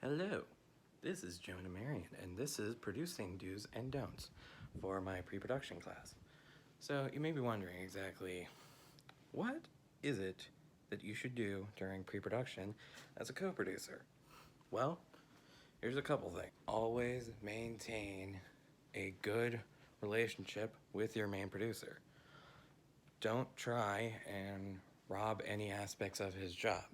Hello, this is Jonah Marion, and this is Producing Do's and Don'ts for my pre-production class. So you may be wondering exactly, what is it that you should do during pre-production as a co-producer? Well, here's a couple things. Always maintain a good relationship with your main producer. Don't try and rob any aspects of his job.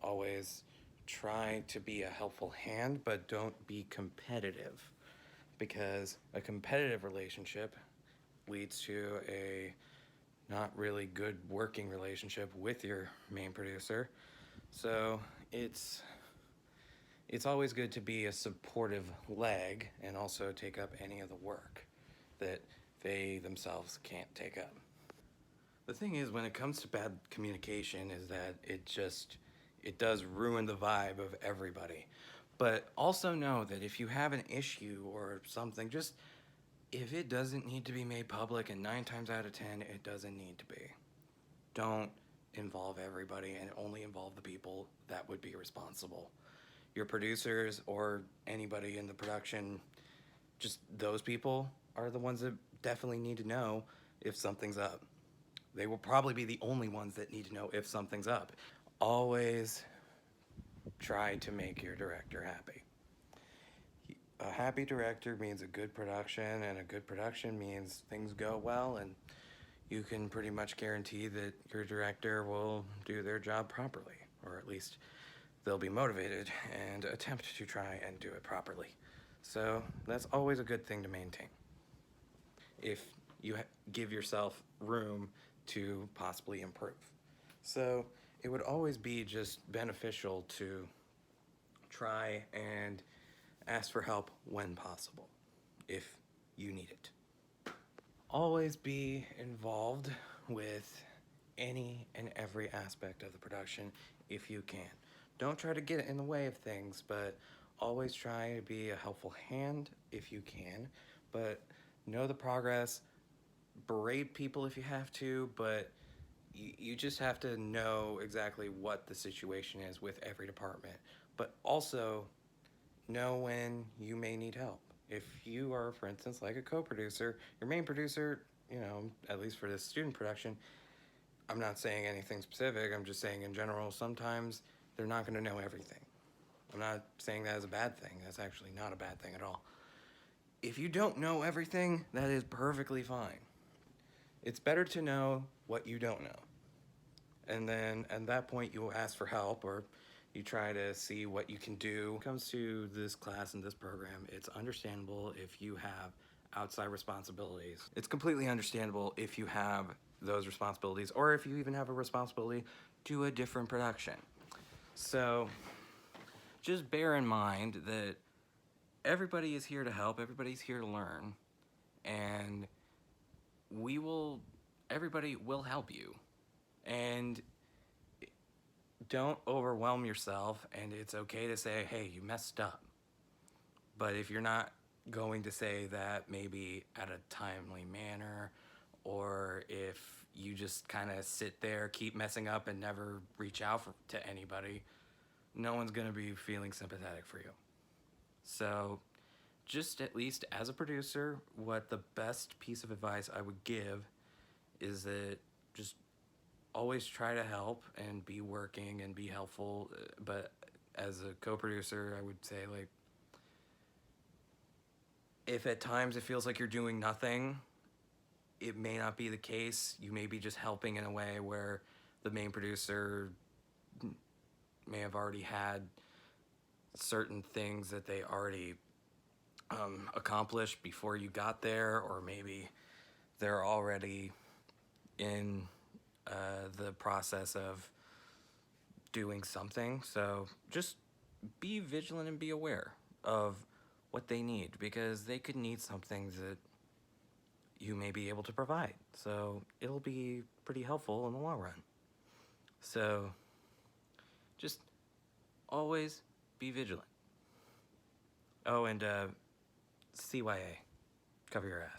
Always try to be a helpful hand, but don't be competitive, because a competitive relationship leads to a not really good working relationship with your main producer. So it's always good to be a supportive leg and also take up any of the work that they themselves can't take up. The thing is, when it comes to bad communication, is that it does ruin the vibe of everybody. But also know that if you have an issue or something, just if it doesn't need to be made public, and 9 times out of 10 it doesn't need to be, don't involve everybody and only involve the people that would be responsible. Your producers or anybody in the production, just those people are the ones that definitely need to know if something's up. They will probably be the only ones that need to know if something's up. Always try to make your director happy. A happy director means a good production, and a good production means things go well, and you can pretty much guarantee that your director will do their job properly, or at least they'll be motivated and attempt to try and do it properly. So that's always a good thing to maintain, if you give yourself room to possibly improve. So it would always be just beneficial to try and ask for help when possible, if you need it. Always be involved with any and every aspect of the production if you can. Don't try to get in the way of things, but always try to be a helpful hand if you can. But know the progress, berate people if you have to, but you just have to know exactly what the situation is with every department. But also know when you may need help. If you are, for instance, like a co-producer, your main producer, at least for this student production, I'm not saying anything specific, I'm just saying in general, sometimes they're not going to know everything. I'm not saying that as a bad thing. That's actually not a bad thing at all. If you don't know everything, that is perfectly fine. It's better to know what you don't know. And then at that point, you will ask for help, or you try to see what you can do. When it comes to this class and this program, it's understandable if you have outside responsibilities. It's completely understandable if you have those responsibilities, or if you even have a responsibility to a different production. So just bear in mind that everybody is here to help, everybody's here to learn, and everybody will help you. And don't overwhelm yourself, and it's okay to say, hey, you messed up. But if you're not going to say that maybe at a timely manner, or if you just kind of sit there, keep messing up, and never reach out to anybody, no one's going to be feeling sympathetic for you. So just, at least as a producer, what the best piece of advice I would give is that just always try to help and be working and be helpful. But as a co-producer, I would say, like, if at times it feels like you're doing nothing, it may not be the case. You may be just helping in a way where the main producer may have already had certain things that they already accomplished before you got there, or maybe they're already in the process of doing something. So just be vigilant and be aware of what they need, because they could need some things that you may be able to provide. So it'll be pretty helpful in the long run. So just always be vigilant. Oh, and CYA, cover your ass.